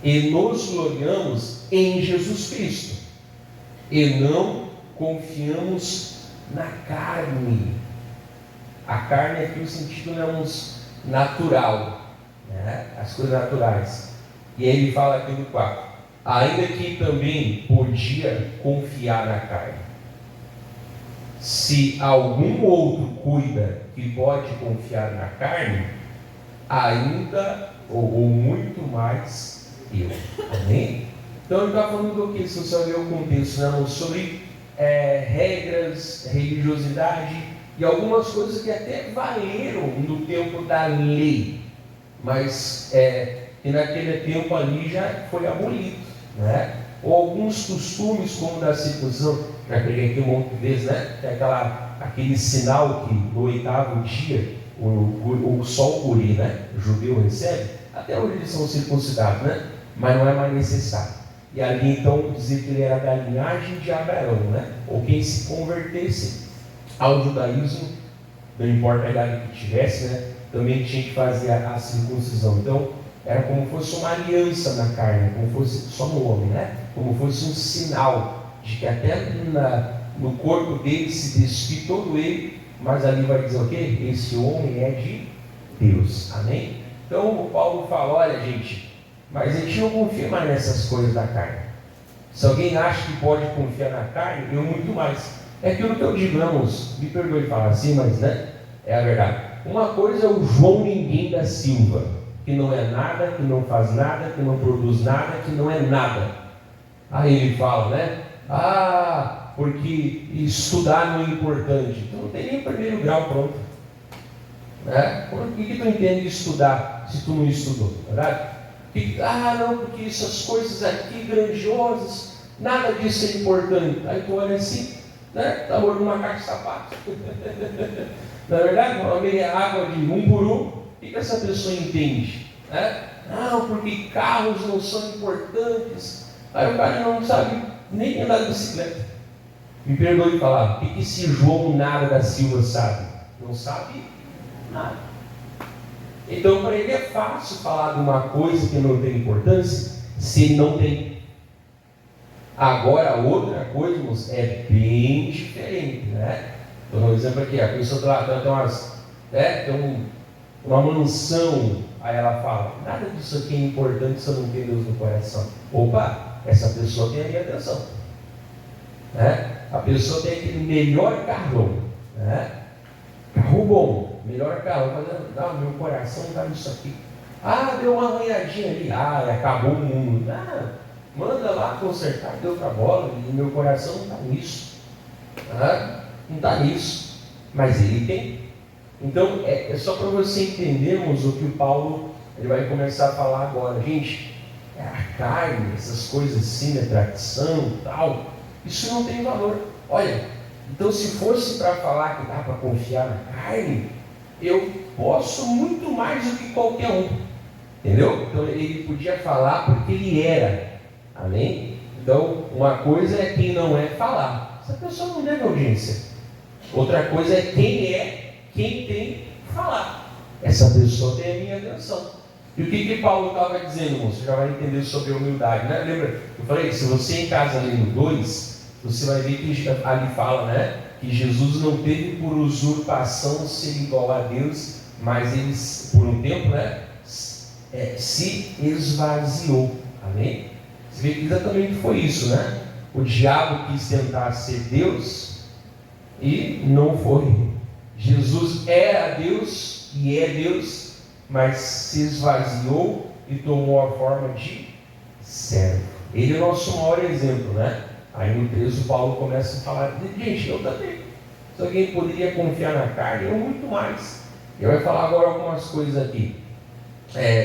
e nos gloriamos em Jesus Cristo, e não confiamos na carne. A carne aqui o sentido não é natural, né? As coisas naturais. E aí ele fala aqui no 4, ainda que também podia confiar na carne. Se algum outro cuida que pode confiar na carne, ainda ou muito mais eu. Amém? Então ele está falando do que? Se você olhar o contexto, né? Sobre regras, religiosidade e algumas coisas que até valeram no tempo da lei, mas que naquele tempo ali já foi abolido, né? Ou alguns costumes, como da circuncisão, já peguei aqui um monte de vezes, né? Tem aquele sinal que no 8º dia o sol puri, né? O judeu recebe, até hoje eles são circuncidados, né? Mas não é mais necessário. E ali então dizia que ele era da linhagem de Abraão, né? Ou quem se convertesse ao judaísmo, não importa a idade que tivesse, né? Também tinha que fazer a circuncisão. Então era como se fosse uma aliança na carne, como fosse só no homem, né? Como fosse um sinal de que até no corpo dele se despir todo ele, mas ali vai dizer o quê? Esse homem é de Deus. Amém? Então o Paulo fala, olha gente, mas a gente não confia mais nessas coisas da carne. Se alguém acha que pode confiar na carne, eu muito mais. É aquilo que eu digo, irmãos, me perdoe falar assim, mas né, é a verdade. Uma coisa é o João Ninguém da Silva, que não é nada, que não faz nada, que não produz nada, que não é nada. Aí ele fala, né? Porque estudar não é importante. Então não tem nem primeiro grau pronto. Né? Por que tu entende estudar se tu não estudou? Verdade? Não, porque essas coisas aqui grandiosas, nada disso é importante. Aí tu olha assim, né? Está morando numa caixa de sapatos. Na verdade, uma meia água de 1 por 1, o que essa pessoa entende? Né? Não, porque carros não são importantes. Aí o cara não sabe nem andar de bicicleta. Me perdoe falar, o que esse João Nada da Silva sabe? Não sabe nada. Então para ele é fácil falar de uma coisa que não tem importância, se ele não tem. Agora outra coisa, irmãos, é bem diferente, né? Então, um exemplo aqui, a pessoa tem uma mansão, aí ela fala, nada disso aqui é importante se eu não tenho Deus no coração. Opa, essa pessoa tem a minha atenção, né? A pessoa tem aquele melhor carro, né? Carro bom, melhor carro, mas meu coração está nisso aqui. Deu uma arranhadinha ali, acabou o mundo. Manda lá consertar, deu para a bola, e meu coração não está nisso. Não está nisso, mas ele tem. Então é só para você entendermos o que o Paulo ele vai começar a falar agora. Gente, a carne, essas coisas assim, a tradição e tal, isso não tem valor. Olha, então se fosse para falar que dá para confiar na carne, eu posso muito mais do que qualquer um. Entendeu? Então ele podia falar porque ele era. Amém? Então uma coisa é quem não é falar. Essa pessoa não deve audiência. Outra coisa é quem tem que falar. Essa pessoa tem a minha atenção. E o que Paulo estava dizendo, irmão? Você já vai entender sobre a humildade, né? Lembra? Eu falei, se você em casa lê no 2, você vai ver que ali fala, né? Que Jesus não teve por usurpação ser igual a Deus, mas ele, por um tempo, né? Se esvaziou. Amém? Você vê que exatamente foi isso, né? O diabo quis tentar ser Deus e não foi. Jesus era Deus e é Deus, mas se esvaziou e tomou a forma de servo. Ele é o nosso maior exemplo, né? Aí no 3 o Paulo começa a falar, gente, eu também. Se alguém poderia confiar na carne, eu muito mais. Ele vai falar agora algumas coisas aqui.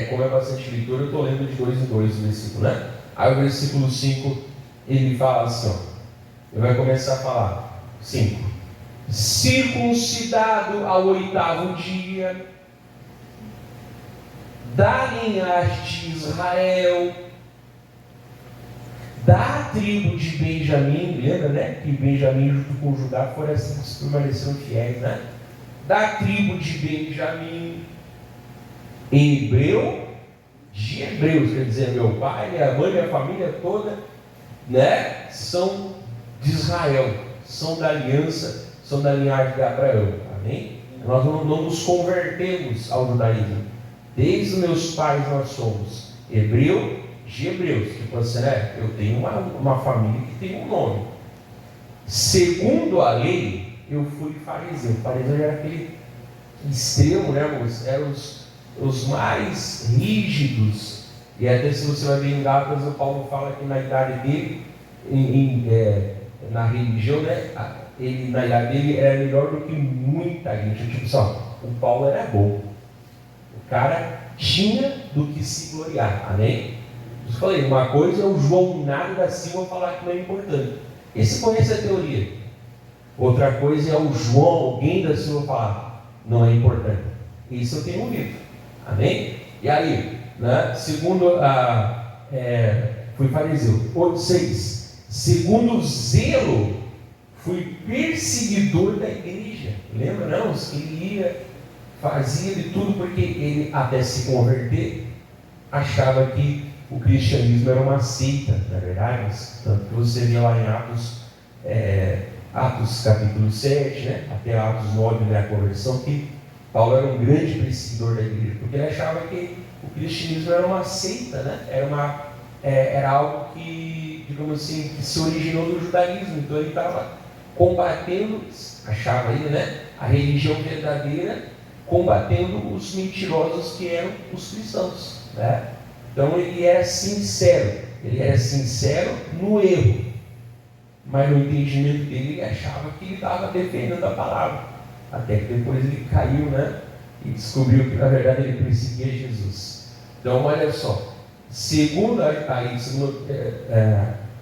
Como é bastante leitura, eu estou lendo de 2 em 2 o versículo, né? Aí o versículo 5, ele fala assim, ele vai começar a falar, 5. Circuncidado ao 8º dia, da linhagem de Israel, da tribo de Benjamim, lembra, né? Que Benjamim junto com Judá foram assim que permaneceram fiéis, né? Da tribo de Benjamim, hebreu de hebreus, quer dizer, meu pai, minha mãe, minha família toda, né, são de Israel, são da aliança, são da linhagem de Abraão, amém? Nós não nos convertemos ao judaísmo. Desde os meus pais nós somos hebreu de hebreus. Tipo assim, né? Eu tenho uma família que tem um nome. Segundo a lei, eu fui fariseu. O fariseu era aquele extremo, né, moço? Eram os mais rígidos. E até se você vai ver em Gálatas, o Paulo fala que na idade dele, na religião, né? Ele, na idade dele, era melhor do que muita gente. Tipo só, o Paulo era bom. O cara tinha do que se gloriar. Amém? Eu falei, uma coisa é o João Minado da Silva falar que não é importante. Esse conhece a teoria. Outra coisa é o João, alguém da Silva falar, não é importante. Isso eu tenho um livro. Amém? E aí, né, segundo fui fariseu. 6. Segundo o zelo, fui perseguidor da igreja. Lembra, não? Ele ia, fazia de tudo, porque ele, até se converter, achava que o cristianismo era uma seita, na verdade. Tanto que você vê lá em Atos capítulo 7, né? Até Atos 9, né, a conversão, que Paulo era um grande perseguidor da igreja, porque ele achava que o cristianismo era uma seita, né? Era algo que, digamos assim, que se originou do judaísmo. Então ele estava combatendo, achava ele, né, a religião verdadeira, combatendo os mentirosos que eram os cristãos, né? Então ele era sincero no erro, mas no entendimento dele ele achava que ele estava defendendo a palavra, até que depois ele caiu, né, e descobriu que na verdade ele perseguia Jesus. Então olha só, segundo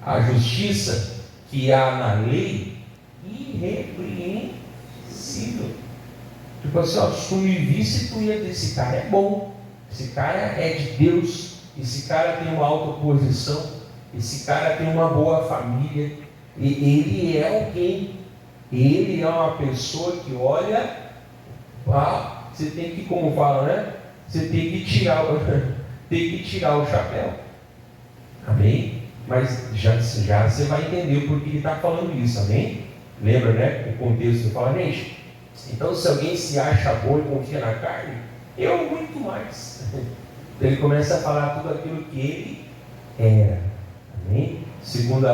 a justiça que há na lei, irrepreensível. Tipo assim, ó, se tu me visse, tu ia dizer, esse cara é bom, esse cara é de Deus, esse cara tem uma alta posição, esse cara tem uma boa família, e ele é alguém, ele é uma pessoa que olha, você tem que, como fala, né? Você tem que tirar o chapéu. Amém? Mas já você vai entender por que ele está falando isso, amém? Lembra, né? O contexto fala, gente, então se alguém se acha bom e confia na carne, eu muito mais. Então ele começa a falar tudo aquilo que ele era, amém? Segundo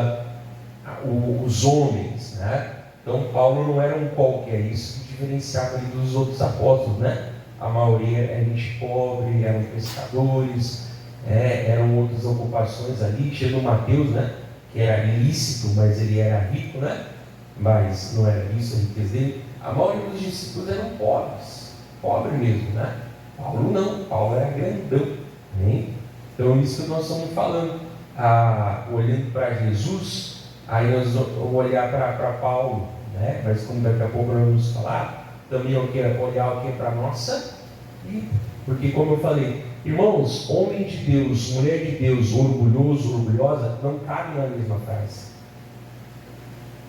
os homens, né? Então Paulo não era um qualquer, isso que diferenciava ele dos outros apóstolos, né? A maioria era gente pobre, eram pescadores, eram outras ocupações ali. Tinha no Mateus, né, que era ilícito, mas ele era rico, né, mas não era isso a riqueza dele. A maioria dos discípulos eram pobres mesmo, né? Paulo não, Paulo era grandão, né? Então isso que nós estamos falando, olhando para Jesus, aí nós vamos olhar para Paulo, né? Mas como daqui a pouco nós vamos falar, também eu quero olhar o que para a nossa vida, porque como eu falei, irmãos, homem de Deus, mulher de Deus, orgulhoso, orgulhosa, não cabe na mesma frase.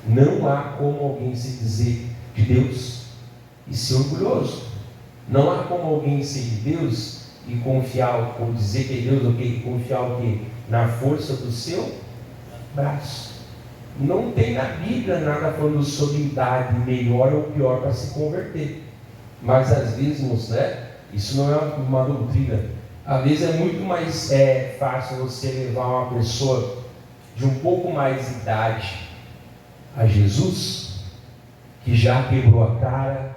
Não há como alguém se dizer de Deus e ser orgulhoso. Não há como alguém ser de Deus e confiar, ou dizer que é Deus, ou que confiar o quê? Na força do seu braço. Não tem na Bíblia nada falando sobre idade melhor ou pior para se converter. Mas às vezes, né, isso não é uma doutrina. Às vezes é muito mais fácil você levar uma pessoa de um pouco mais de idade a Jesus, que já quebrou a cara,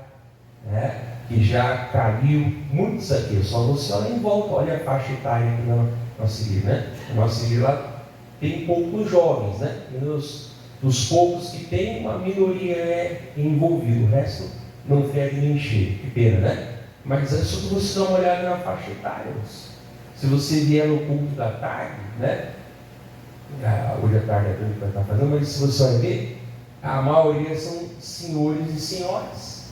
né, que já caiu, muitos aqui, só você olha em volta, olha a faixa etária aqui na nossa igreja, né? A nossa igreja lá tem poucos jovens, né? E dos poucos que tem, uma minoria envolvida, o resto não fede nem cheio, que pena, né? Mas é só você dar uma olhada na faixa etária. Se você vier no culto da tarde, né? Hoje à tarde é o que vai estar fazendo, mas se você vai ver, a maioria são senhores e senhoras,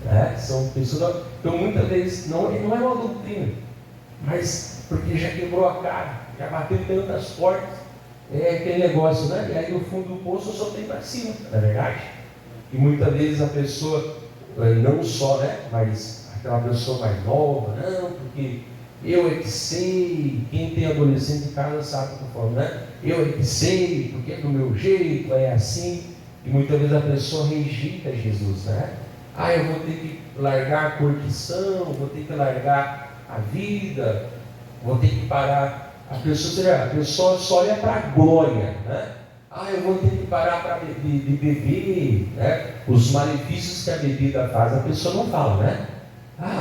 né? São pessoas. Então muitas vezes não é uma doutrina, mas porque já quebrou a cara, já bateu tantas portas, aquele negócio, né? E aí no fundo do poço só tem para cima, não é verdade? E muitas vezes a pessoa, não só, né? Mas aquela pessoa mais nova, não, porque Eu é que sei, quem tem adolescente em casa sabe o que eu estou falando, né? Eu é que sei, porque é do meu jeito, é assim. E muitas vezes a pessoa rejeita Jesus, né? Eu vou ter que largar a curtição, vou ter que largar a vida, vou ter que parar. A pessoa só olha para a glória, né? Eu vou ter que parar de beber, né? Os malefícios que a bebida faz, a pessoa não fala, né?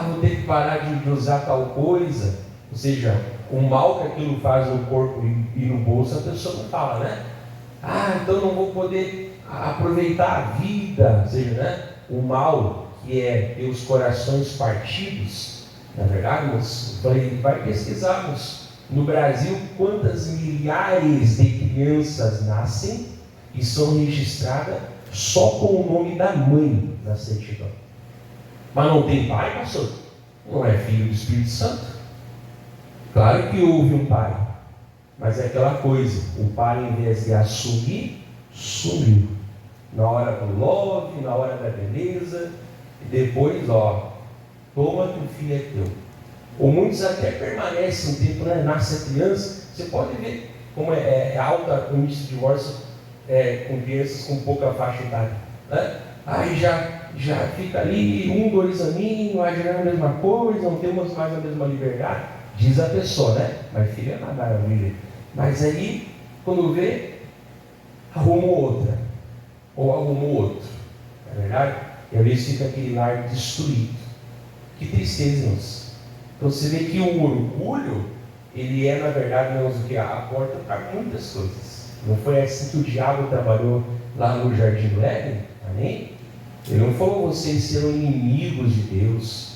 Vou ter que parar de usar tal coisa. Ou seja, o mal que aquilo faz no corpo e no bolso, a pessoa não fala, né? Então não vou poder aproveitar a vida. Ou seja, né? O mal que é ter os corações partidos. Na verdade, vai pesquisarmos no Brasil quantas milhares de crianças nascem e são registradas só com o nome da mãe na certidão. Mas não tem pai, pastor? Não é filho do Espírito Santo? Claro que houve um pai, mas é aquela coisa, o pai, em vez de assumir, sumiu. Na hora do love, na hora da beleza, e depois, toma que o filho é teu. Ou muitos até permanecem um tempo, né? Nasce a criança, você pode ver como é alta o índice de divórcio com crianças com pouca faixa etária, né? Aí já fica ali 2 aninhos, já é a mesma coisa, não temos mais a mesma liberdade, diz a pessoa, né? Mas filha não dá maravilha. Mas aí, quando vê, arrumou outra, ou arrumou outro, não é verdade? E às vezes fica aquele lar destruído. Que tristeza, irmãos. Então você vê que o orgulho, ele é, na verdade, irmãos, o que a porta para muitas coisas. Não foi assim que o diabo trabalhou lá no Jardim do Éden? Amém? Ele não falou vocês serão inimigos de Deus.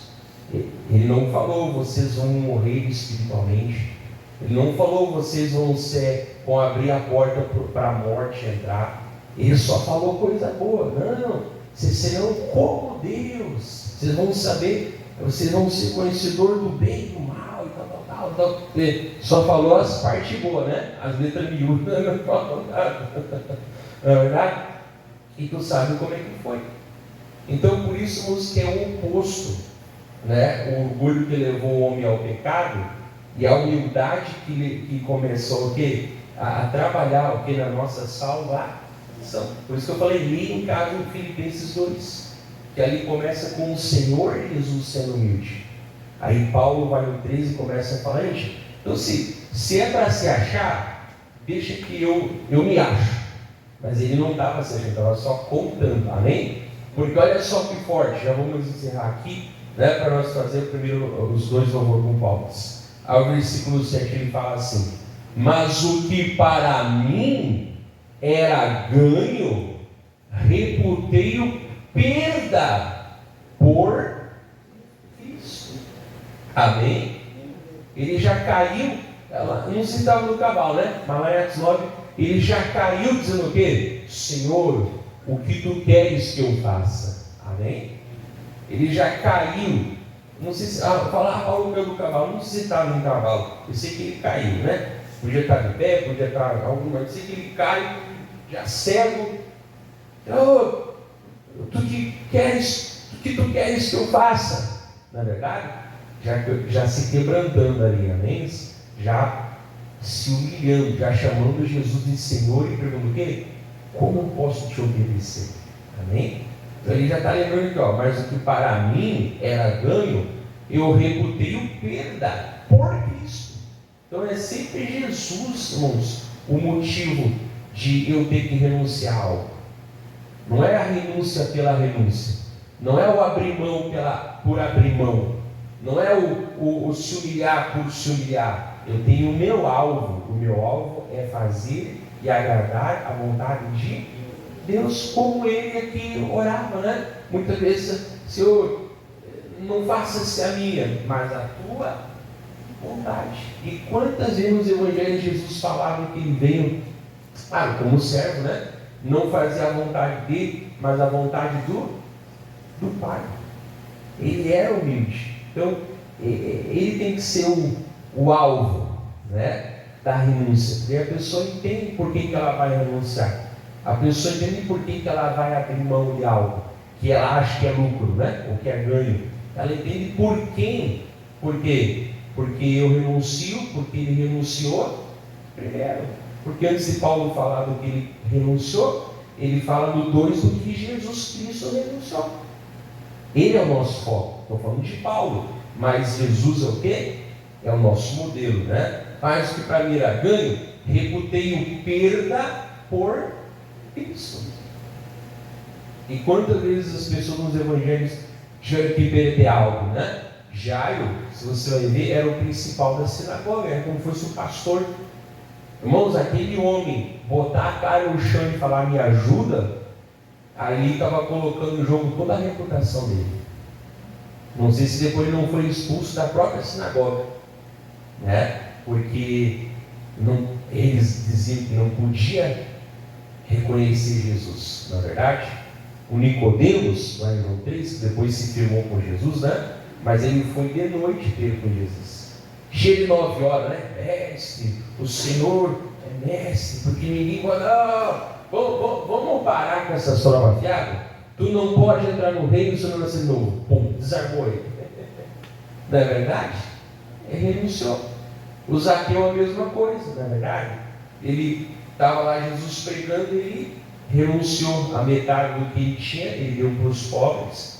Ele não falou vocês vão morrer espiritualmente. Ele não falou vocês vão abrir a porta para a morte entrar. Ele só falou coisa boa. Não, vocês serão como Deus. Vocês vão saber, vocês vão ser conhecedor do bem e do mal e tal. Ele só falou as partes boas, né? As letras miúdas não falam nada. Não é verdade? E tu sabe como é que foi. Então, por isso, irmãos, que é o oposto, né? O orgulho que levou o homem ao pecado e a humildade que começou a trabalhar na nossa salvação. Por isso que eu falei, li em casa em Filipenses 2, que ali começa com o Senhor Jesus sendo humilde. Aí Paulo vai no 13 e começa a falar, gente, então se é para se achar, deixa que eu me acho. Mas ele não estava se achando, estava só contando, amém? Porque olha só que forte, já vamos encerrar aqui, né, para nós fazer primeiro os 2 louvor com palmas. Ao versículo 7 ele fala assim: mas o que para mim era ganho, reputei-o perda por Cristo. Amém? Ele já caiu, não se estava no cavalo, né? Mas lá em Atos 9, ele já caiu dizendo o quê? Senhor, o que tu queres que eu faça? Amém? Ele já caiu. Não sei se Paulo caiu do cavalo, não sei se estava no cavalo, eu sei que ele caiu, né? Podia estar de pé, podia estar alguma, eu sei que ele cai, já cego. Tu que tu queres que eu faça? Na verdade, já se quebrantando ali, amém? Já se humilhando, já chamando Jesus de Senhor e perguntando o quê? Como eu posso te obedecer? Amém? Então ele já está lembrando aqui, mas o que para mim era ganho, eu reputei perda por Cristo. Então é sempre Jesus, irmãos, o motivo de eu ter que renunciar a algo. Não é a renúncia pela renúncia, não é o abrir mão por abrir mão, não é o se humilhar por se humilhar. Eu tenho o meu alvo é fazer e agradar a vontade de Deus, como ele aqui orava, né? Muitas vezes, Senhor, não faça-se a minha, mas a tua vontade. E quantas vezes nos evangelhos Jesus falava que ele veio, como servo, né? Não fazia a vontade dele, mas a vontade do Pai. Ele era humilde. Então, ele tem que ser o alvo, né, da renúncia. E a pessoa entende por que ela vai renunciar. A pessoa entende por que ela vai abrir mão de algo que ela acha que é lucro, né, ou que é ganho. Ela entende por quê? Porque Porque eu renuncio, porque ele renunciou primeiro. Porque antes de Paulo falar do que ele renunciou, ele fala do 2 do que Jesus Cristo renunciou. Ele é o nosso foco. Estou falando de Paulo. Mas Jesus é o quê? É o nosso modelo, né? Mais do que para mim era ganho, reputei-o perda por Cristo. E quantas vezes as pessoas nos evangelhos tiveram que perder algo, né? Jairo, se você vai ver, era o principal da sinagoga, era como se fosse o pastor. Irmãos, aquele homem botar a cara no chão e falar me ajuda, aí estava colocando em jogo toda a reputação dele. Não sei se depois ele não foi expulso da própria sinagoga, né? Porque eles diziam que não podia reconhecer Jesus. Na verdade, o Nicodemos, lá em João 3, que depois se firmou com Jesus, né? Mas ele foi de noite ter com Jesus. Cheio de 9 horas, né? Mestre, o Senhor é mestre, porque ninguém pode. Vamos parar com essa história fiada? Tu não pode entrar no reino se não nascer de novo. Pum, desarmou ele. Não é verdade? Ele renunciou. O Zaqueu a mesma coisa, não é verdade? Ele estava lá, Jesus pregando, e ele renunciou a metade do que ele tinha, ele deu para os pobres.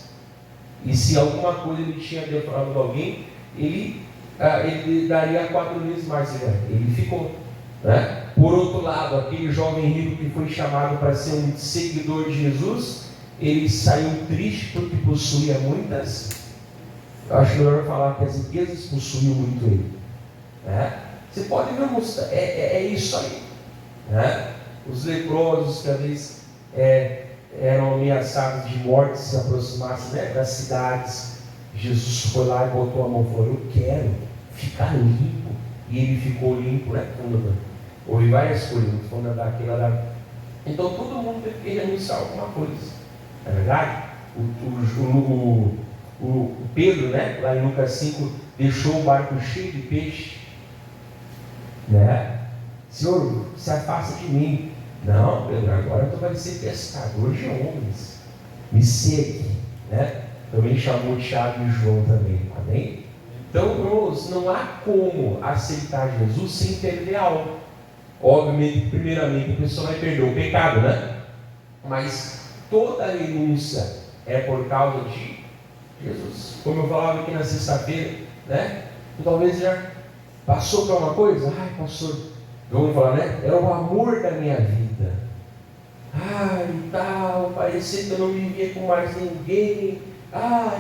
E se alguma coisa ele tinha defraudado de alguém, ele daria 4 vezes mais. Ele ficou, né? Por outro lado, aquele jovem rico que foi chamado para ser um seguidor de Jesus, ele saiu triste porque possuía muitas. Eu acho melhor falar que as riquezas possuíam muito ele, né? Você pode ver, é isso aí, né? Os leprosos que às vezes eram ameaçados de morte se aproximassem, né, das cidades. Jesus foi lá e botou a mão e falou: eu quero ficar limpo. E ele ficou limpo, né? Houve várias coisas, então todo mundo teve que renunciar a alguma coisa, não é verdade? O Pedro, né, lá em Lucas 5, deixou o barco cheio de peixe, né? Senhor, se afasta de mim. Não, Pedro, agora tu vai ser pescador de homens. Me segue, né? Também chamou Tiago e João também, amém? Então, irmãos, não há como aceitar Jesus sem perder algo. Obviamente, primeiramente, a pessoa vai perder o pecado, né? Mas toda renúncia é por causa de Jesus. Como eu falava aqui na sexta-feira, né? Talvez já passou por uma coisa. Ai, pastor, vamos falar, né? Era o amor da minha vida. Ai, tal, parecia que eu não vivia com mais ninguém. Ai,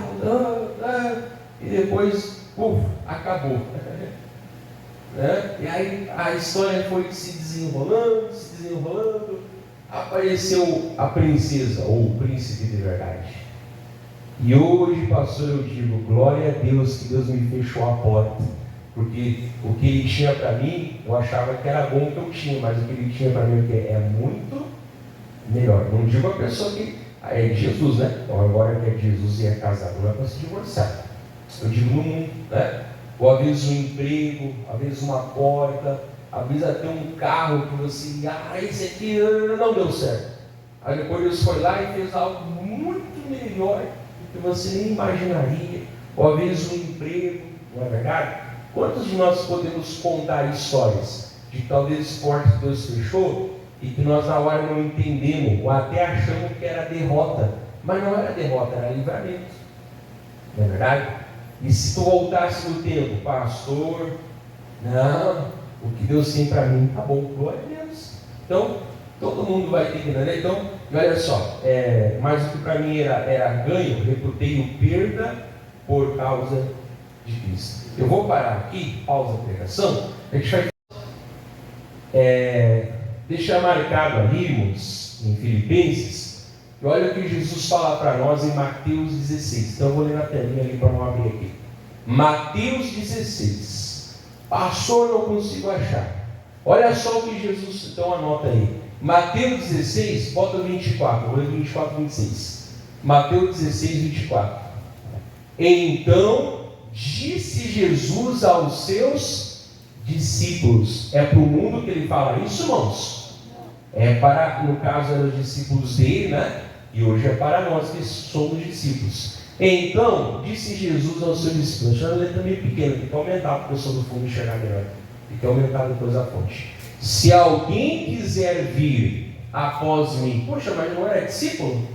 e depois, acabou. Né? E aí a história foi se desenrolando, apareceu a princesa, ou o príncipe de verdade. E hoje, pastor, eu digo, glória a Deus que Deus me fechou a porta. Porque o que ele tinha para mim, eu achava que era bom que eu tinha, mas o que ele tinha para mim é muito melhor. Não digo a pessoa que é de Jesus, né? Então agora que é de Jesus e é casado, não é para se divorciar. Eu digo no mundo, né? Ou às vezes um emprego, às vezes uma porta, às vezes até um carro que você, esse aqui não deu certo. Aí depois Deus foi lá e fez algo muito melhor do que você nem imaginaria. Ou às vezes um emprego, não é verdade? Quantos de nós podemos contar histórias de talvez portas que Deus fechou e que nós na hora não entendemos, ou até achamos que era derrota, mas não era derrota, era livramento, não é verdade? E se tu voltasse no tempo, pastor, não, o que Deus tem para mim, tá bom, glória a Deus. Então, todo mundo vai ter que entender. Então, olha só, mas o que para mim era ganho, reputei-o perda por causa de Cristo. Eu vou parar aqui, pausa a pregação, a gente vai deixar marcado ali, irmãos, em Filipenses, e olha o que Jesus fala para nós em Mateus 16. Então eu vou ler na telinha ali para não abrir aqui. Mateus 16. Passou, não consigo achar. Olha só o que Jesus, então anota aí. Mateus 16, bota 24, vou ler 24, 26. Mateus 16, 24. Então disse Jesus aos seus discípulos. É para o mundo que ele fala isso, irmãos? É para, no caso, eram os discípulos dele, né? E hoje é para nós que somos discípulos. Então, disse Jesus aos seus discípulos, deixando a letra meio pequena, tem que aumentar para a pessoa do fundo enxergar melhor. Tem que aumentar depois a fonte. Se alguém quiser vir após mim, poxa, mas não era discípulo?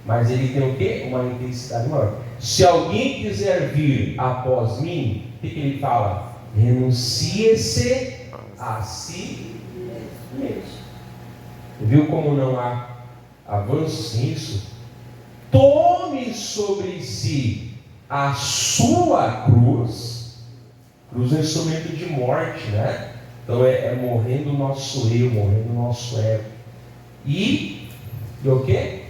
Mas ele tem o quê? Uma intensidade maior. Se alguém quiser vir após mim, o que ele fala? Renuncie-se a si mesmo. Viu como não há avanço nisso? Tome sobre si a sua cruz. Cruz é um instrumento de morte, né? Então é morrendo o nosso eu, morrendo o nosso ego. E o quê?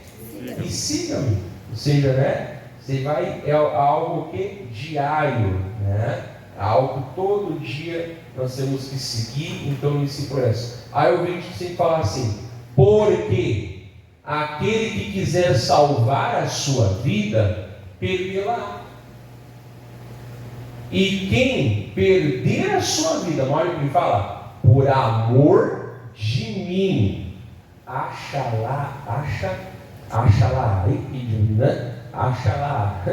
E siga-me. Ou seja, né? Você vai, é algo que diário, né? Algo que todo dia nós temos que seguir, então nesse processo. Aí eu vejo sempre falar assim, porque aquele que quiser salvar a sua vida, perdê-la. E quem perder a sua vida, olha o que ele fala, por amor de mim, achará, né? Achará.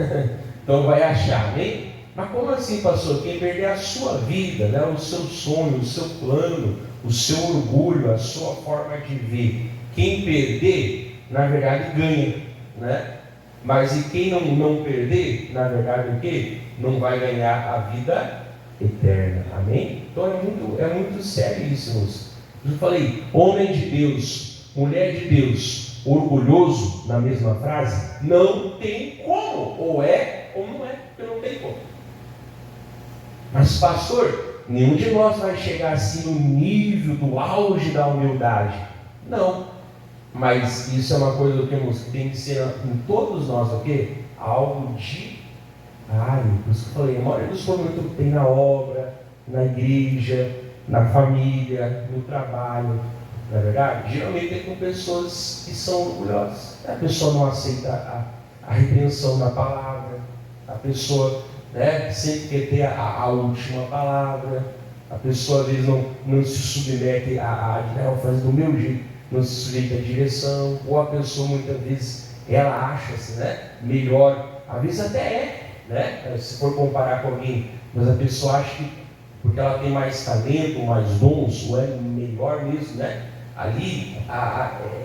Então vai achar, amém? Mas como assim, pastor? Quem perder a sua vida, né? O seu sonho, o seu plano, o seu orgulho, a sua forma de ver, quem perder, na verdade ganha, né? Mas e quem não perder, na verdade o quê? Não vai ganhar a vida eterna, amém? Então é muito sério isso, moço. Eu falei, homem de Deus, mulher de Deus, orgulhoso, na mesma frase, não tem como, ou é ou não é, porque não tem como. Mas pastor, nenhum de nós vai chegar assim no nível do auge da humildade, não. Mas isso é uma coisa que tem que ser em todos nós, o quê? Algo diário. Por isso que eu falei, a maioria dos problemas que tem na obra, na igreja, na família, no trabalho, não é verdade? Geralmente é com pessoas que são orgulhosas. A pessoa não aceita a repreensão da palavra, a pessoa, né, sempre quer ter a última palavra, a pessoa às vezes não se submete a fazer do meu jeito. Não se sujeita à direção, ou a pessoa muitas vezes ela acha-se, né, melhor, às vezes até né, se for comparar com alguém, mas a pessoa acha que porque ela tem mais talento, mais dons, ou é melhor mesmo, né, ali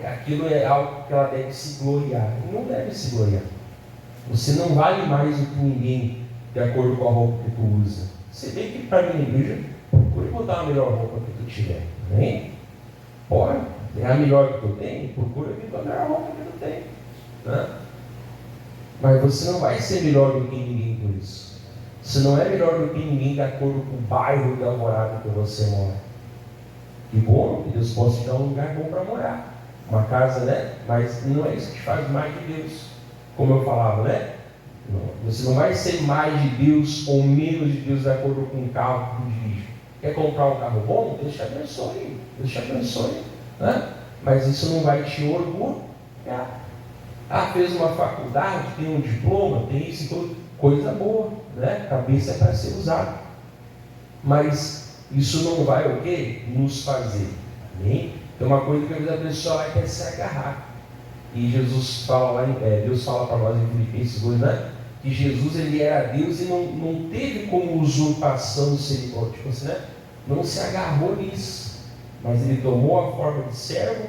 aquilo é algo que ela deve se gloriar. E não deve se gloriar. Você não vale mais do que ninguém de acordo com a roupa que tu usa. Você vê que para mim na igreja, procure botar a melhor roupa que tu tiver, né? Pode. É a melhor que tu tem, procura vir com a melhor roupa que tu tem, né? Mas você não vai ser melhor do que ninguém por isso. Você não é melhor do que ninguém de acordo com o bairro de Alvorada que você mora. Que bom que Deus possa te dar um lugar bom para morar, uma casa, né? Mas não é isso que te faz mais de Deus, como eu falava, né? Você não vai ser mais de Deus ou menos de Deus de acordo com o carro que tu dirige. Quer comprar um carro bom? Deus te abençoe, Deus te abençoe. Né? Mas isso não vai te orgulhar. Fez uma faculdade, tem um diploma, tem isso e tudo, coisa boa, né? Cabeça é para ser usada. Mas isso não vai o quê? Nos fazer. Amém? Tem uma coisa que às vezes a pessoa vai querer se agarrar. E Jesus fala lá, Deus fala para nós em Filipenses 2, né? Que Jesus ele era Deus e não teve como usurpação ser igual. Tipo assim, né? Não se agarrou nisso. Mas ele tomou a forma de servo,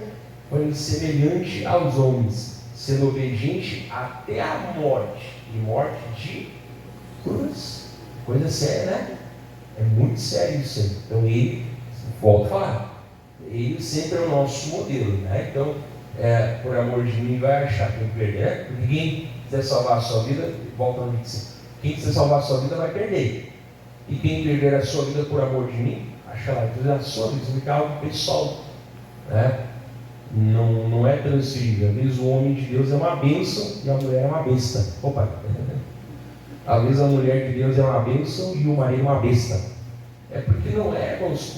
foi semelhante aos homens, sendo obediente até a morte, e morte de cruz. Coisa séria, né? É muito sério isso aí. Então ele, volto a falar, ele sempre é o nosso modelo, né? Então, por amor de mim, vai achar que perder, né? Porque quem quiser salvar a sua vida, volta no 25, quem quiser salvar a sua vida vai perder. E quem perder a sua vida por amor de mim, achará. Então, a sua vida é algo pessoal, né? Não é transferível. Às vezes o homem de Deus é uma bênção e a mulher é uma besta. Opa! Às vezes a mulher de Deus é uma bênção e o marido é uma besta. É porque não é, vamos,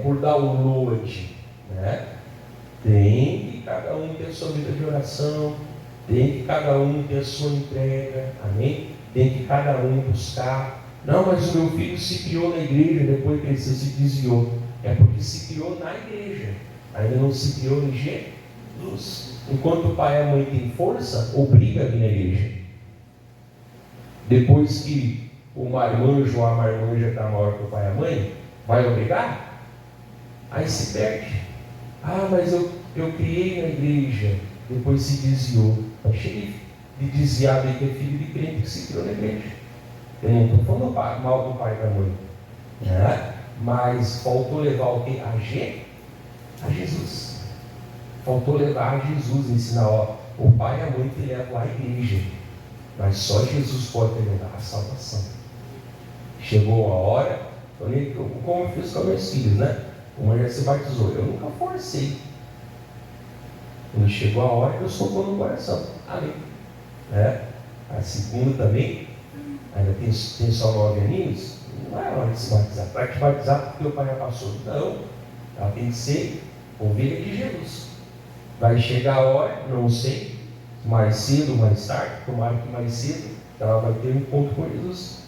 por download, né? Tem que cada um ter a sua vida de oração, tem que cada um ter a sua entrega, amém? Tem que cada um buscar. Não, mas o meu filho se criou na igreja, depois cresceu, se desviou. É porque se criou na igreja, ainda não se criou em Jesus. Jesus. Enquanto o pai e a mãe têm força, obriga a vir na igreja. Depois que o marmanjo ou a marmanja está maior que o pai e a mãe, vai obrigar? Aí se perde. Ah, mas eu criei na igreja, depois se desviou. Está cheio de desviado aí que é filho de crente que se criou na igreja. Eu não estou falando mal do pai e da mãe, né? Mas faltou levar o quê? A Jesus. Faltou levar a Jesus, ensinar, ó, o pai e a mãe te levam à igreja, mas só Jesus pode te levar a salvação. Chegou a hora, como eu fiz com meus filhos, né? Uma já se batizou, eu nunca forcei. Quando chegou a hora, eu soltou no coração. Amém. A segunda também, ainda tem só 9 aninhos, não é hora de se batizar. Vai te batizar porque o pai já passou. Não, ela tem que ser ovelha de Jesus. Vai chegar a hora, não sei, mais cedo ou mais tarde, tomara que mais cedo, ela vai ter um encontro com Jesus.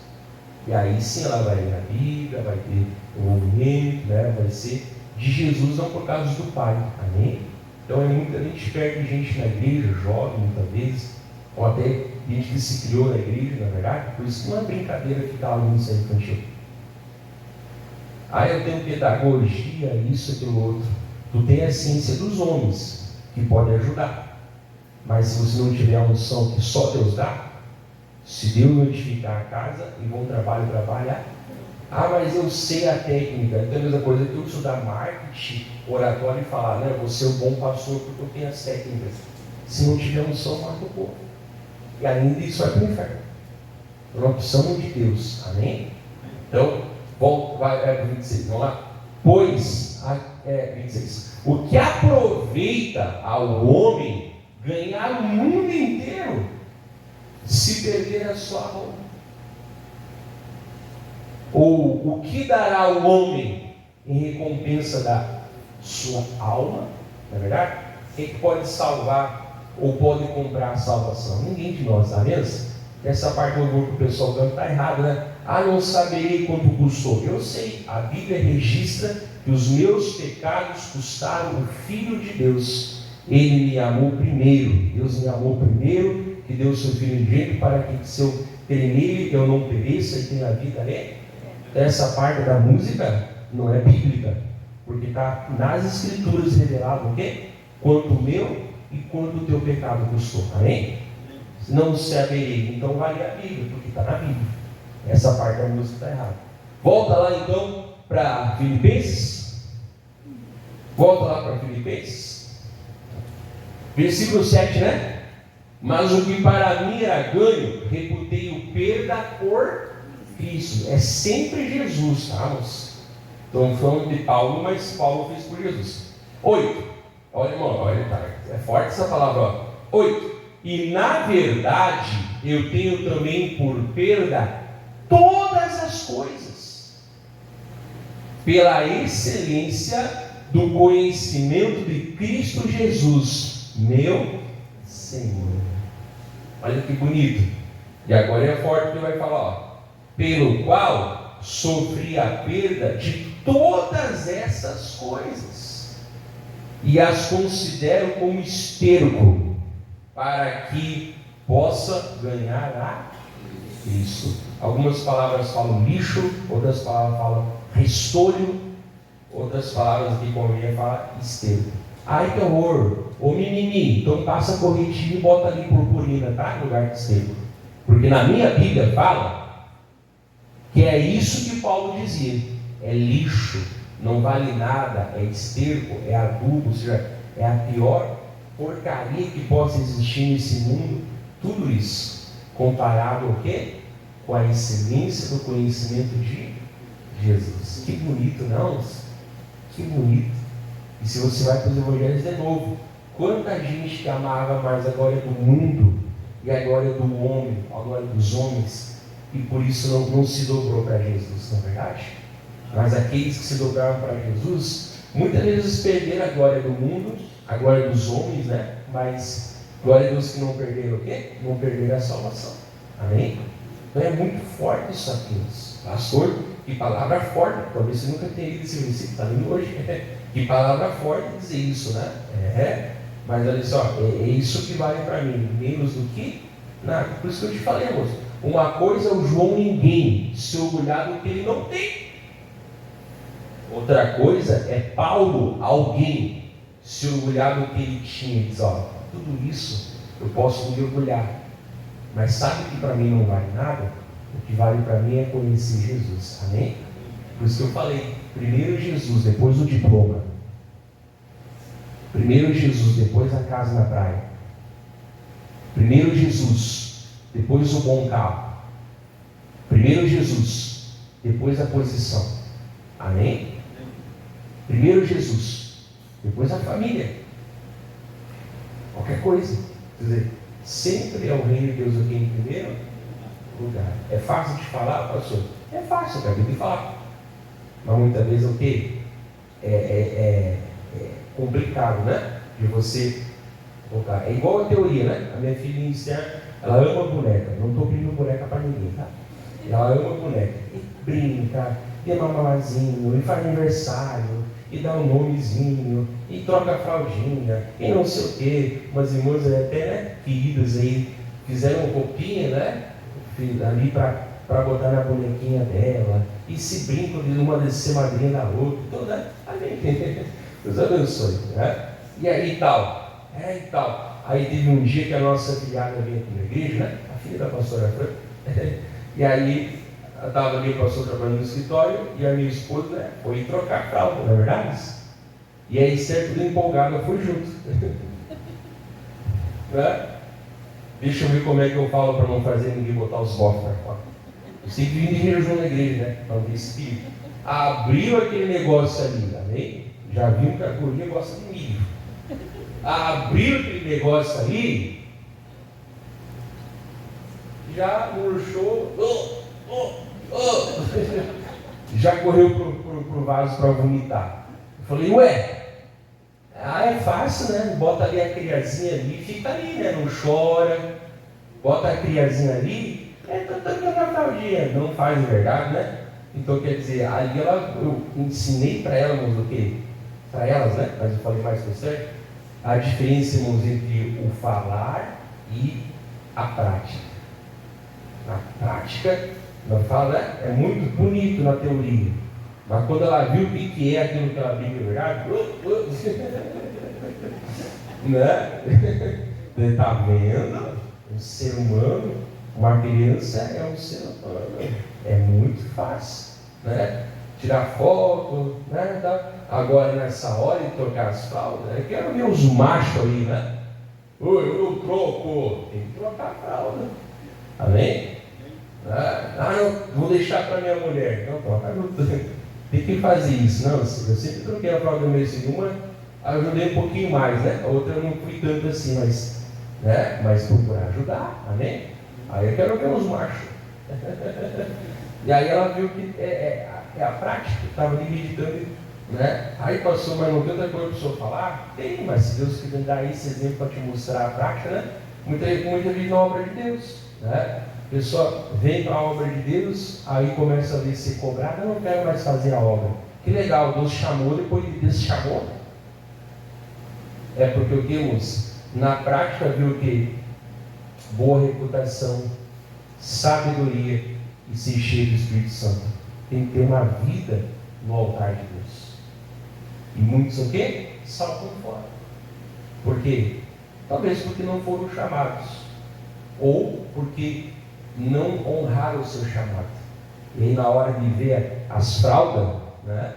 E aí sim ela vai ler a Bíblia, vai ter um movimento, né? Vai ser de Jesus, não por causa do Pai. Amém? Então muita gente perde gente na igreja, jovem muitas vezes, ou até gente que se criou na igreja, na verdade. Por isso que não é brincadeira ficar lá no ensino infantil. Ah, eu tenho pedagogia, isso, aquilo, outro. Tu tem a ciência dos homens, que pode ajudar. Mas se você não tiver a unção que só Deus dá, se Deus notificar a casa e vão trabalhar. Ah, mas eu sei a técnica. Então é a mesma coisa que eu estudar marketing, oratório e falar, né? Você é um bom pastor porque eu tenho as técnicas. Se não tiver unção, mata o povo. E ainda isso vai para o inferno. Nós precisamos de Deus. Amém? Então, vai para 26, vamos lá. Pois, 26. O que aproveita ao homem ganhar o mundo inteiro se perder a sua alma? Ou o que dará ao homem em recompensa da sua alma? Não é verdade? Quem que pode salvar ou pode comprar a salvação? Ninguém de nós, tá vendo? Essa parte do grupo que o pessoal canta está errada, né? Ah, não saberei quanto custou. Eu sei, a Bíblia registra que os meus pecados custaram o Filho de Deus. Ele me amou primeiro. Deus me amou primeiro, que deu o seu Filho unigênito para que se eu crer nele, eu não pereça e tenha vida nele. Essa parte da música não é bíblica, porque está nas Escrituras revelado o quê? Quanto o meu e quanto o teu pecado custou. Amém? Não saberei, então vale a Bíblia, porque está na Bíblia. Essa parte da música está errada. Volta lá então para Filipenses. Volta lá para Filipenses. Versículo 7, né? Mas o que para mim era ganho, reputei-o perda por Cristo. É sempre Jesus, tá, moço? Estamos falando de Paulo, mas Paulo fez por Jesus. 8. Olha, irmão, olha, tá, é forte essa palavra, ó. 8. E na verdade, eu tenho também por perda todas as coisas, pela excelência do conhecimento de Cristo Jesus, meu Senhor. Olha que bonito. E agora é forte que vai falar, ó. Pelo qual sofri a perda de todas essas coisas, e as considero como esterco, para que possa ganhar a Cristo. Algumas palavras falam lixo, outras palavras falam restolho, outras palavras que convém falar esterco. Ai que horror, ô mimimi, então passa corretivo e bota ali purpurina, tá? No lugar de esterco. Porque na minha Bíblia fala que é isso que Paulo dizia, é lixo, não vale nada, é esterco, é adubo, ou seja, é a pior porcaria que possa existir nesse mundo. Tudo isso comparado ao quê? Com a excelência do conhecimento de Jesus. Que bonito, não? Que bonito. E se você vai para os evangelhos de novo, quanta gente que amava mais a glória do mundo e a glória do homem, a glória dos homens, e por isso não se dobrou para Jesus, não é verdade? Mas aqueles que se dobraram para Jesus, muitas vezes perderam a glória do mundo, a glória dos homens, né? Mas glória a Deus que não perderam o quê? Não perderam a salvação. Amém? Então é muito forte isso aqui. Pastor, que palavra forte. Talvez você nunca tenha lido esse versículo, está lendo hoje. Que palavra forte dizer isso, né? Mas olha só, é isso que vale para mim, menos do que nada. Por isso que eu te falei, moço. Uma coisa é o João ninguém se orgulhar do que ele não tem. Outra coisa é Paulo, alguém, se orgulhar do que ele tinha. Diz, ó, tudo isso eu posso me orgulhar. Mas sabe que para mim não vale nada? O que vale para mim é conhecer Jesus. Amém? Por isso que eu falei, primeiro Jesus, depois o diploma. Primeiro Jesus, depois a casa na praia. Primeiro Jesus, depois o bom carro. Primeiro Jesus, depois a posição. Amém? Primeiro Jesus, depois a família. Qualquer coisa. Quer dizer, sempre é o reino de Deus aqui em primeiro lugar. É fácil de falar, pastor? É fácil, eu acabei de falar. Mas muitas vezes o quê? É complicado, né? De você colocar. É igual a teoria, né? A minha filha inicial, ela ama boneca. Não estou pedindo boneca para ninguém, tá? Ela ama boneca. E brinca, e é mamalazinho, e faz aniversário, e dá um nomezinho, e troca a fraldinha, e não sei o quê. Umas irmãs até, né, queridas aí, fizeram roupinha, né? Ali para botar na bonequinha dela, e se brincam de uma de ser madrinha da outra, toda. Deus abençoe, né? E aí tal, e tal. Aí teve um dia que a nossa filhada veio aqui na igreja, né? A filha da pastora Fran. E aí estava ali o pastor trabalhando no escritório e a minha esposa, né, foi trocar a fralda, não é verdade? E aí, certo, empolgada, foi junto. Né? Deixa eu ver como é que eu falo para não fazer ninguém botar os bofos para fora. Eu sempre vim de jejum na igreja, né? Para ver espírito. Abriu aquele negócio ali, amém? Já viu que a guria gosta de milho. Abriu aquele negócio ali, já murchou, já correu pro vaso para vomitar. Eu falei, ué, é fácil, né? Bota ali a criazinha ali, fica ali, né? Não chora, bota a criazinha ali, tá fraldinha, não faz de verdade, né? Então quer dizer, ali eu ensinei para elas o quê? Para elas, né? Mas eu falei mais para você, a diferença, irmãos, entre o falar e a prática. Na prática, não fala, né? É muito bonito na teoria, mas quando ela viu o que é aquilo que ela viu de verdade, né? Está vendo? Um ser humano, uma criança é um ser humano, é muito fácil, né? Tirar foto, né? Agora nessa hora de trocar as fraldas, eu quero ver os machos aí, né? Eu troco, tem que trocar a fralda, amém? Não, vou deixar para minha mulher. Não, tem que fazer isso. Não, eu sempre troquei a fralda mesmo. Uma ajudei um pouquinho mais, né? A outra eu não fui tanto assim, mas procurar ajudar, amém? Aí eu quero ver os machos. E aí ela viu que é a prática, estava ali meditando, né? Aí passou, mas não tem outra coisa para o senhor falar? Tem, mas se Deus quiser dar esse exemplo para te mostrar a prática, né? Muita gente na obra de Deus, né? A pessoa vem para a obra de Deus, aí começa a ver ser cobrada, eu não quero mais fazer a obra. Que legal, Deus chamou, depois de Deus chamou. É porque o que, irmãos? Na prática viu o que? Boa reputação, sabedoria e ser cheio do Espírito Santo. Tem que ter uma vida no altar de Deus. E muitos o que? Saltam fora. Por quê? Talvez porque não foram chamados. Ou porque não honraram o seu chamado. E aí na hora de ver as fraldas, né?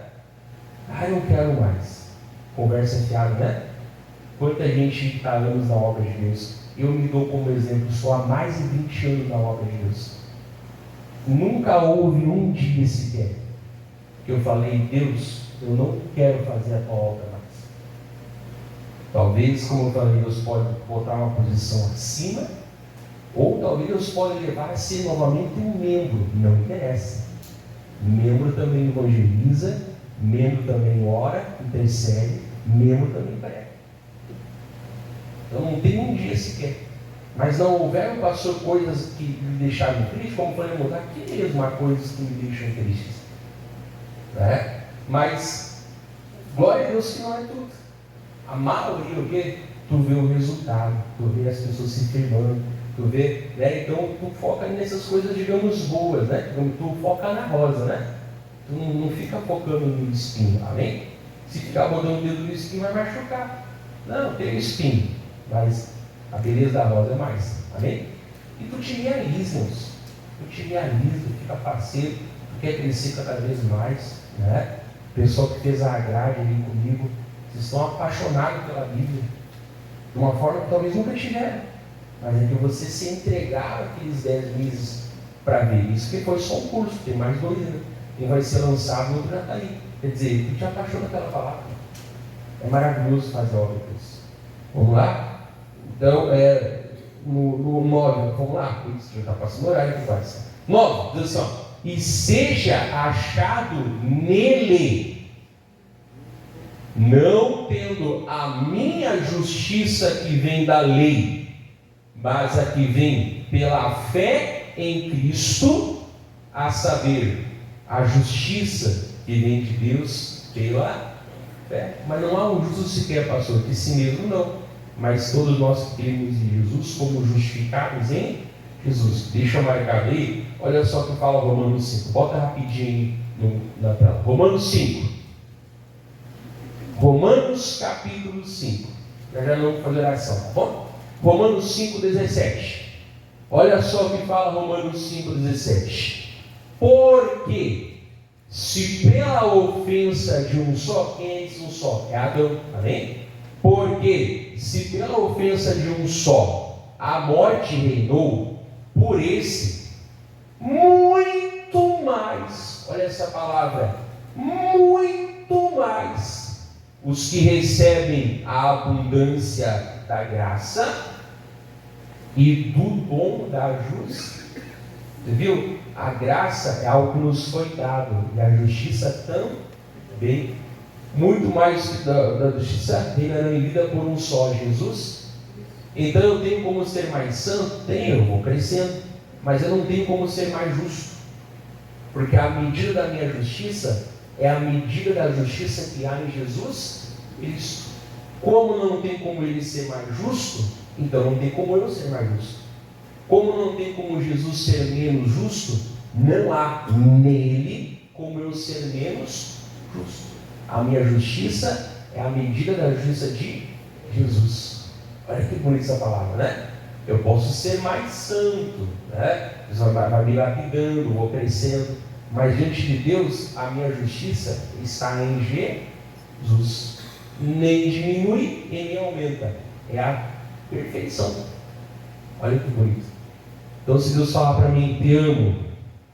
Eu não quero mais. Conversa fiada, né? Quanta gente está anos na obra de Deus. Eu me dou como exemplo, sou há mais de 20 anos na obra de Deus. Nunca houve um dia sequer que eu falei, Deus, eu não quero fazer a tua obra mais. Talvez, como eu falei, Deus pode botar uma posição acima, ou talvez Deus pode levar a ser novamente um membro, não interessa. Membro também evangeliza, membro também ora, intercede, membro também prega. Então não tem um dia sequer. Mas não houveram, pastor, coisas que me deixaram triste, como falamos aqui mesmo, há coisas que me deixam tristes. Né? Mas, glória a Deus que não é tudo. A maioria, o quê? tu vê o resultado, tu vê as pessoas se firmando, tu vê, né? Então tu foca nessas coisas, digamos, boas, né? Tu foca na rosa, né? Tu não fica focando no espinho, amém? Se ficar botando o dedo no espinho vai machucar. Não, tem o espinho, mas a beleza da rosa é mais, amém? E tu te realiza, irmãos. Tu te realiza, fica parceiro, tu quer crescer cada vez mais, né? O pessoal que fez a grade ali comigo, vocês estão apaixonados pela Bíblia, de uma forma que talvez nunca tiveram, mas é que você se entregar aqueles 10 meses para ver isso, que foi só um curso, tem mais 2, né? Quem vai ser lançado, o outro já está aí. Quer dizer, tu te apaixona pela palavra. É maravilhoso fazer a obra de Deus. Vamos lá? Então, no 9, vamos lá, isso já está passando o horário que vai ser. 9, diz assim, ó, e seja achado nele, não tendo a minha justiça que vem da lei, mas a que vem pela fé em Cristo, a saber, a justiça que vem de Deus pela fé. Mas não há um justo sequer, pastor, que si mesmo não, mas todos nós que cremos em Jesus como justificados em Jesus. Deixa eu marcar aí, olha só o que fala Romanos 5, bota rapidinho na tela. Romanos 5, Romanos capítulo 5, já não vou fazer oração, tá bom? Romanos 5, 17, olha só o que fala Romanos 5, 17. Porque se pela ofensa de um só, quem é esse um só? É Adão, amém? Porque se pela ofensa de um só a morte reinou, por esse muito mais, olha essa palavra, muito mais, os que recebem a abundância da graça e do dom da justiça. Você viu? A graça é algo que nos foi dado, e a justiça também. Muito mais da justiça revida por um só, Jesus. Então eu tenho como ser mais santo? Tenho, eu vou crescendo, mas eu não tenho como ser mais justo, porque a medida da minha justiça é a medida da justiça que há em Jesus Cristo. Como não tem como ele ser mais justo, então não tem como eu ser mais justo. Como não tem como Jesus ser menos justo, não há nele como eu ser menos justo. A minha justiça é a medida da justiça de Jesus. Olha que bonita essa palavra, né? Eu posso ser mais santo, né? Deus vai me lapidando, vou crescendo, mas diante de Deus a minha justiça está em Jesus. Nem diminui e nem aumenta. É a perfeição. Olha que bonito. Então, se Deus falar para mim, te amo,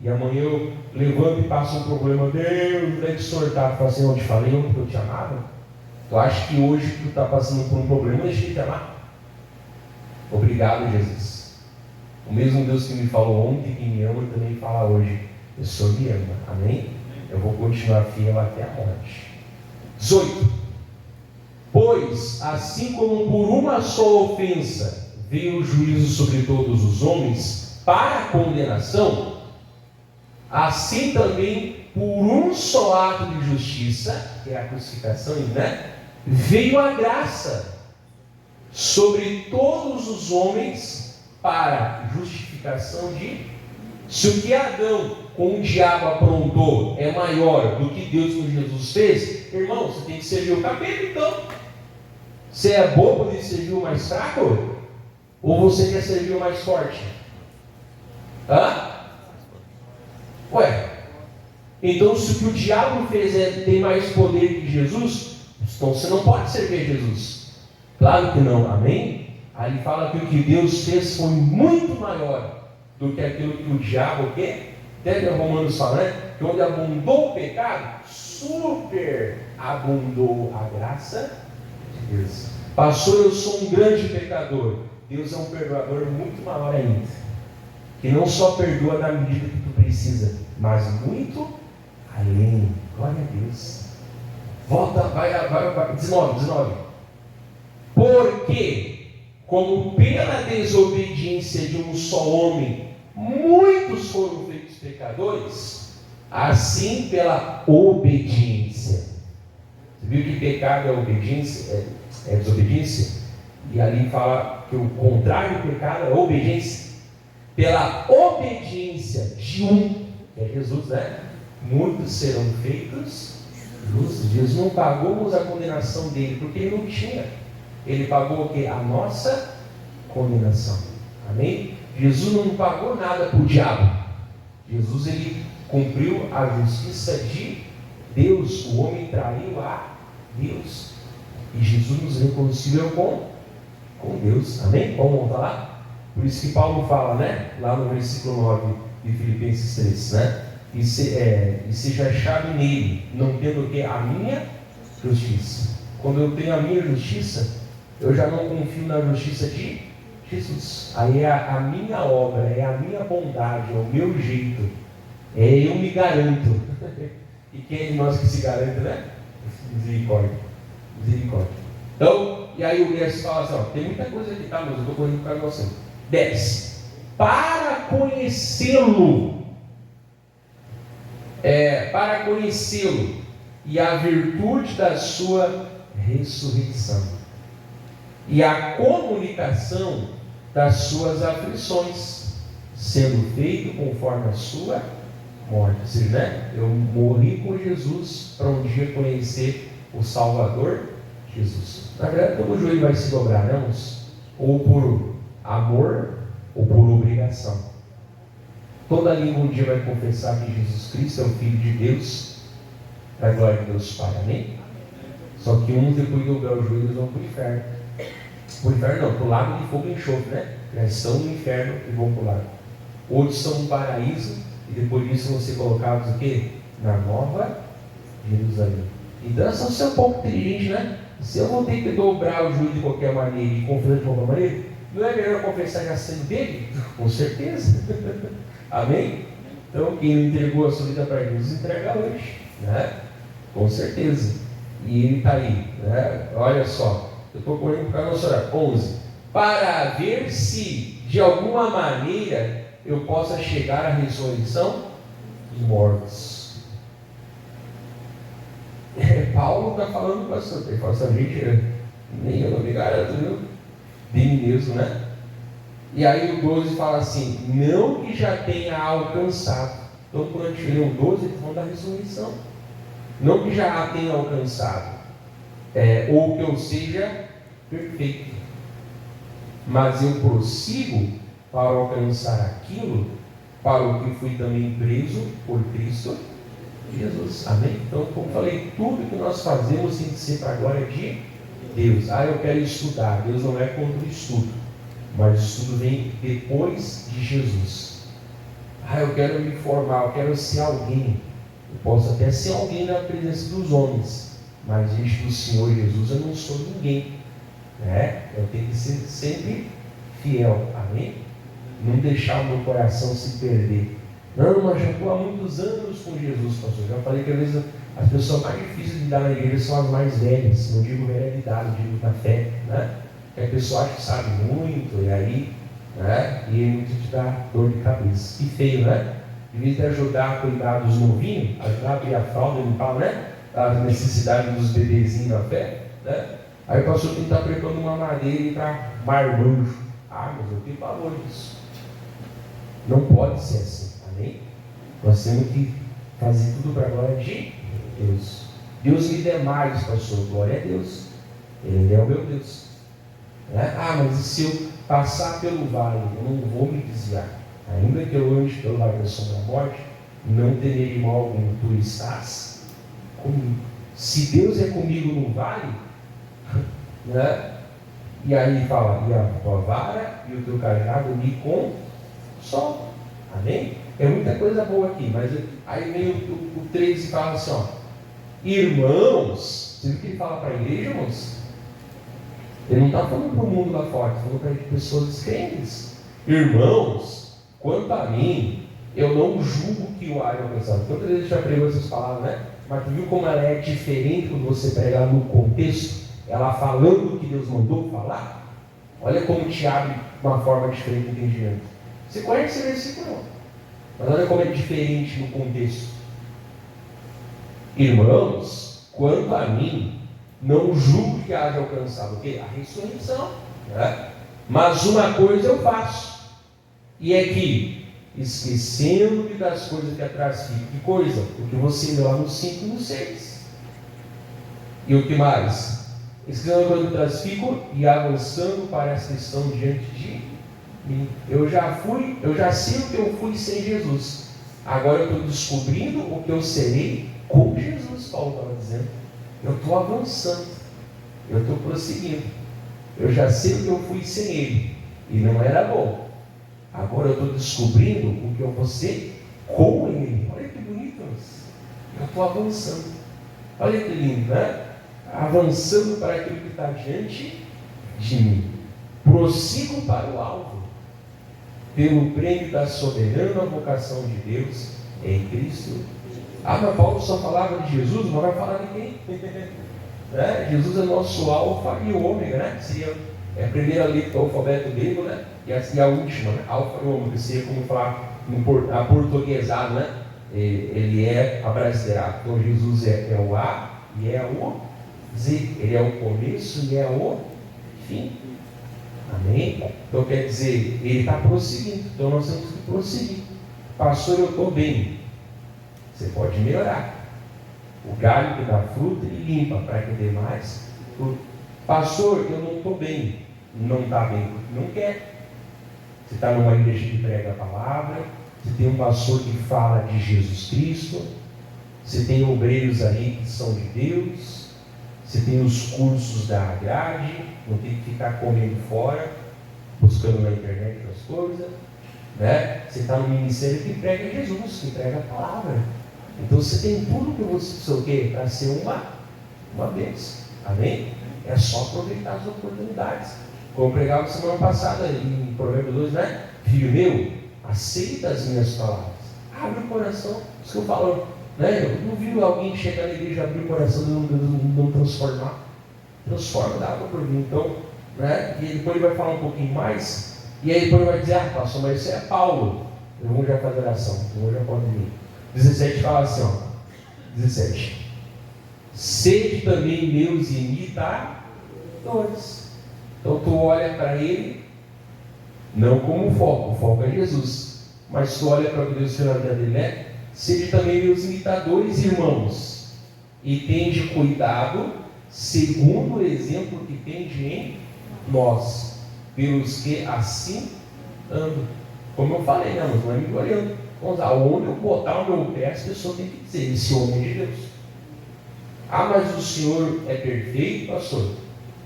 e amanhã eu levanto e passo um problema, Deus vai te exortar, fala assim, eu te falei ontem que eu te amava? Tu acha que hoje tu está passando por um problema, deixa de te amar? Obrigado, Jesus. O mesmo Deus que me falou ontem, que me ama, também fala hoje. O Senhor me ama, amém? Eu vou continuar fiel até a morte. 18. Pois, assim como por uma só ofensa veio o juízo sobre todos os homens para a condenação, assim também por um só ato de justiça, que é a crucificação, né, veio a graça sobre todos os homens para justificação de... Se o que Adão com o diabo aprontou é maior do que Deus com Jesus fez, irmão, você tem que servir o capeta então. Você é bobo de servir o mais fraco? Ou você quer servir o mais forte? Hã? Ué, então se o que o diabo fez tem mais poder que Jesus, então você não pode servir Jesus. Claro que não, amém? Aí ele fala que o que Deus fez foi muito maior do que aquilo que o diabo quer. Até Romanos fala, né? Que onde abundou o pecado, super abundou a graça de Deus. Pastor, eu sou um grande pecador. Deus é um perdoador muito maior ainda, que não só perdoa na medida que tu precisa, mas muito além. Glória a Deus. Volta, vai 19. Porque, como pela desobediência de um só homem, muitos foram feitos pecadores, assim pela obediência. Você viu que pecado é obediência? É desobediência? E ali fala que o contrário do pecado é a obediência. Pela obediência de um, que é Jesus, né? Muitos serão feitos justos. Jesus não pagou a condenação dele, porque ele não tinha. Ele pagou o quê? A nossa condenação. Amém? Jesus não pagou nada para o diabo. Jesus, ele cumpriu a justiça de Deus. O homem traiu a Deus. E Jesus nos reconciliou com Deus. Amém? Vamos voltar lá? Por isso que Paulo fala, né? Lá no versículo 9 de Filipenses 3, né? E seja achado nele, não tendo o que? A minha justiça. Quando eu tenho a minha justiça, eu já não confio na justiça de Jesus. Aí é a minha obra, é a minha bondade, é o meu jeito. Eu me garanto. E quem é de nós que se garante, né? Misericórdia. Misericórdia. Então, e aí o verso fala assim, ó, tem muita coisa aqui, tá? Mas eu estou correndo para você. 10. Para conhecê-lo. Para conhecê-lo e a virtude da sua ressurreição e a comunicação das suas aflições, sendo feito conforme a sua morte. Ou seja, né? Eu morri com Jesus para um dia conhecer o Salvador Jesus. Na verdade, todo joelho vai se dobrar, né, irmãos? Ou por amor ou por obrigação. Toda língua um dia vai confessar que Jesus Cristo é o Filho de Deus, para a glória de Deus Pai. Amém? Só que uns, depois de dobrar os joelhos, vão para o inferno. Para o inferno não, para o lago de fogo e enxofre, né? Já estão no inferno e vão para o lago. Outros estão no paraíso e depois disso vão ser colocados o quê? Na nova Jerusalém. Então, essa é um pouco inteligente, né? Se eu vou ter que dobrar o joelho de qualquer maneira e confessar de qualquer maneira, não é melhor confessar já sendo dele? Com certeza. Amém? Então, quem não entregou a sua vida para Jesus, entrega hoje, né? Com certeza. E ele está aí, né? Olha só, eu estou correndo para a nossa hora. 11. Para ver se, de alguma maneira, eu possa chegar à ressurreição dos mortos. Paulo está falando com essa, ele fala assim, gente, nem eu não me garanto, viu? De mim mesmo, né? E aí o 12 fala assim, não que já tenha alcançado. Então quando a gente lê o 12, ele está falando da ressurreição. Não que já a tenha alcançado, ou que eu seja perfeito, mas eu prossigo para alcançar aquilo para o que fui também preso por Cristo Jesus. Amém? Então, como falei, tudo que nós fazemos tem que ser para a glória de Deus. Eu quero estudar. Deus não é contra o estudo, mas o estudo vem depois de Jesus. Eu quero me formar, eu quero ser alguém. Eu posso até ser alguém na presença dos homens, mas diante do Senhor Jesus eu não sou ninguém, né? Eu tenho que ser sempre fiel. Amém? Não deixar o meu coração se perder. Não, mas já estou há muitos anos com Jesus, pastor. Já falei que às vezes as pessoas mais difíceis de dar na igreja são as mais velhas. Não digo velha de idade, digo da fé, né? Que a pessoa acha que sabe muito, e aí, né? E muito te dá dor de cabeça. Que feio, né? Em vez de ajudar a cuidar dos novinhos, ajudar a abrir a fralda e limpar, né? A necessidade dos bebezinhos na fé, né? Aí o pastor tem que estar preparando uma madeira para marmanjo. Mas eu tenho pavor disso. Não pode ser assim. Amém? Nós temos que fazer tudo para a glória de Deus. Deus me dê mais, pastor. Glória a Deus. Ele é o meu Deus. Mas e se eu passar pelo vale, eu não vou me desviar. Ainda que eu ande pelo vale da sombra da morte, não terei mal algum. Tu estás comigo. Se Deus é comigo no vale, né? E aí fala, e a tua vara e o teu cajado me consolam. Amém? É muita coisa boa aqui, mas aí vem o 13 e fala assim, ó, irmãos, você viu o que ele fala para a igreja, irmãos? Ele não está falando para o mundo lá fora, está falando para pessoas descrentes. Irmãos, quanto a mim, eu não julgo que o haja alcançado. Quantas vezes já pregou essas palavras, né? Mas tu viu como ela é diferente quando você prega no contexto? Ela falando o que Deus mandou falar? Olha como te abre uma forma diferente de entendimento. Você conhece esse versículo, não? Mas olha como é diferente no contexto. Irmãos, quanto a mim, não julgo que haja alcançado o quê? A ressurreição. né? Mas uma coisa eu faço, e é que, esquecendo-me das coisas que atrás ficam. Que coisa? O que você lê lá no 5 e no 6. E o que mais? Esquecendo das coisas que atrás ficam e avançando para essa questão diante de mim. Eu já sei o que eu fui sem Jesus. Agora eu estou descobrindo o que eu serei com Jesus, Paulo estava dizendo. Eu estou avançando. Eu estou prosseguindo. Eu já sei o que eu fui sem Ele. E não era bom. Agora eu estou descobrindo o que eu vou ser com Ele. Olha que bonito isso. Eu estou avançando. Olha que lindo, né? Avançando para aquilo que está diante de mim. Prossigo para o alvo, pelo prêmio da soberana vocação de Deus em Cristo. Mas Paulo só falava de Jesus, não vai falar de quem? Né? Jesus é nosso alfa e o ômega, né? Seria a primeira letra do alfabeto grego, né? E a última, né? Alfa e ômega, seria como falar aportuguesado, né? Ele é abrasileirado. Então Jesus é o A e é o Z. Ele é o começo e é o fim. Amém? Então quer dizer, ele está prosseguindo. Então nós temos que prosseguir. Pastor, eu estou bem. Você pode melhorar. O galho que dá fruta, ele limpa para que dê mais fruto. Pastor, eu não estou bem. Não está bem porque não quer. Você está numa igreja que prega a palavra. Você tem um pastor que fala de Jesus Cristo. Você tem obreiros aí que são de Deus. Você tem os cursos da grade. Não tem que ficar comendo fora, buscando na internet as coisas, né? Você está no ministério que prega Jesus, que prega a palavra. Então você tem tudo que você precisa, o quê? Para ser uma bênção. Amém? É só aproveitar as oportunidades. Como pregava semana passada em Provérbios 2, né? Filho meu, aceita as minhas palavras. Abre o coração. Isso que eu falo, né? Eu não vi alguém chegar na igreja, abrir o coração e não transformar. Transforma da água por vinho. Então, né? E depois ele vai falar um pouquinho mais. E aí depois ele vai dizer, pastor, mas isso é Paulo. Vamos já fazer oração. Vamos já pode vir. 17 fala assim, ó. 17. Sede também meus imitadores. Então tu olha para ele, não como o foco é Jesus. Mas tu olha para o que Deus fez na vida dele, né? Sede também meus imitadores, irmãos. E tende cuidado, segundo o exemplo que tende em nós, pelos que assim andam. Como eu falei, né, mas não é me olhando. Aonde eu botar o meu pé, as pessoas têm que dizer, esse homem é de Deus. Mas o Senhor é perfeito, pastor.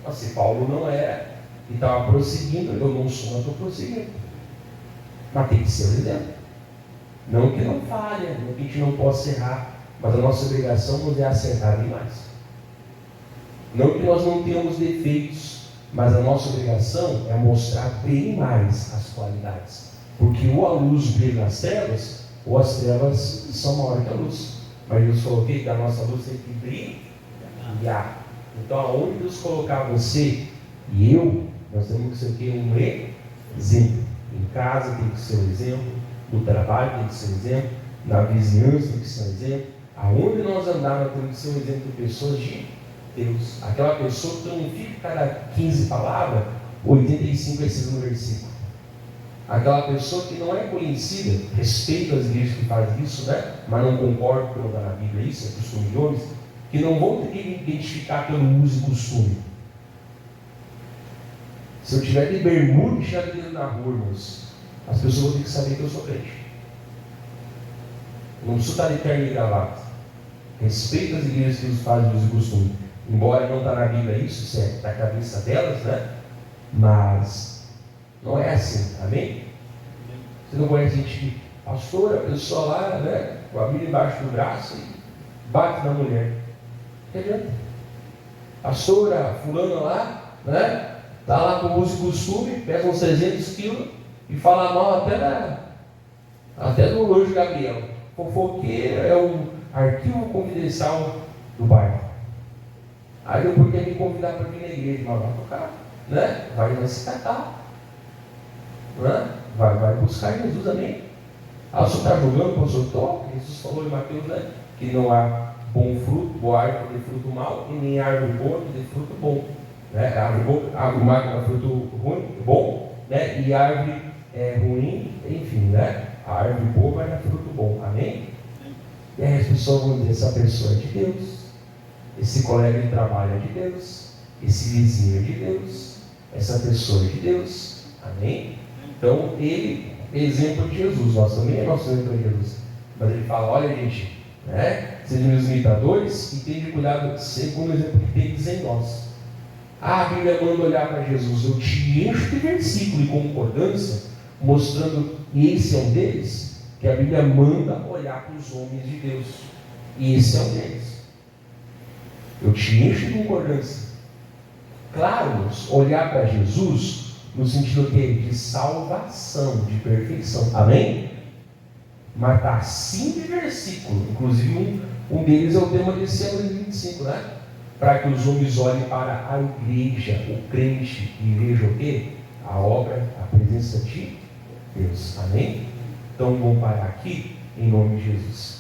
Mas se Paulo não era e estava prosseguindo, eu não sou, mas estou prosseguindo. Mas tem que ser o exemplo. Não que não falha, não que a gente não possa errar, mas a nossa obrigação nos é acertar demais. Não que nós não tenhamos defeitos, mas a nossa obrigação é mostrar bem mais as qualidades. Porque ou a luz brilha nas trevas, ou as trevas são maiores que a luz. Mas Deus falou que a nossa luz tem que brilhar. Então, aonde Deus colocar você e eu, nós temos que ser um exemplo. Em casa tem que ser um exemplo, no trabalho tem que ser um exemplo, na vizinhança tem que ser um exemplo. Aonde nós andarmos temos que ser um exemplo de pessoas de Deus. Aquela pessoa que não fica cada 15 palavras, 85 esses no versículo. Aquela pessoa que não é conhecida, respeito as igrejas que fazem isso, né? Mas não concordo com o que está na Bíblia, isso é costume de homens, que não vão ter que identificar pelo uso e costume. Se eu tiver de bermuda e chinelo na rua, irmãos, as pessoas vão ter que saber que eu sou crente. Não preciso estar de terno e gravata. Respeito as igrejas que fazem uso e costume. Embora não está na Bíblia isso é da cabeça delas, né? Mas não é assim, amém? Você não conhece gente que, pastor, a pessoa lá, né? Com a Bíblia embaixo do braço e bate na mulher. Que adianta? Pastora, fulana lá, né? Está lá com uso e costume, pesa uns 300 quilos e fala mal até do anjo Gabriel. Fofoqueiro é o arquivo confidencial do bairro. Aí depois quer me convidar para vir na igreja, mas vai tocar, né? Vai se catar, né? Vai buscar Jesus, amém? Você está julgando, pastor? Tô. Jesus falou em Mateus, né? Que não há bom fruto, boa árvore de fruto mau, e nem árvore boa de fruto bom. Né? Árvore má dá fruto ruim, bom, né? E árvore ruim, enfim, né? A árvore boa vai dar fruto bom, amém? E aí as pessoas vão dizer: essa pessoa é de Deus, esse colega de trabalho é de Deus, esse vizinho é de Deus, essa pessoa é de Deus, amém? Então ele é exemplo de Jesus, nós também é nosso exemplo de Jesus. Mas ele fala: olha, gente, né? Sejam meus imitadores e tenham cuidado segundo o exemplo que tendes em nós. A Bíblia manda olhar para Jesus. Eu te encho de versículo e concordância, mostrando, e esse é um deles, que a Bíblia manda olhar para os homens de Deus. E esse é um deles. Eu te encho de concordância. Claro, olhar para Jesus no sentido de salvação, de perfeição. Amém? Mas está assim de versículo. Inclusive um deles é o tema desse ano de 25, né? Para que os homens olhem para a igreja, o crente, e vejam o quê? A obra, a presença de Deus. Amém? Então vamos parar aqui, em nome de Jesus.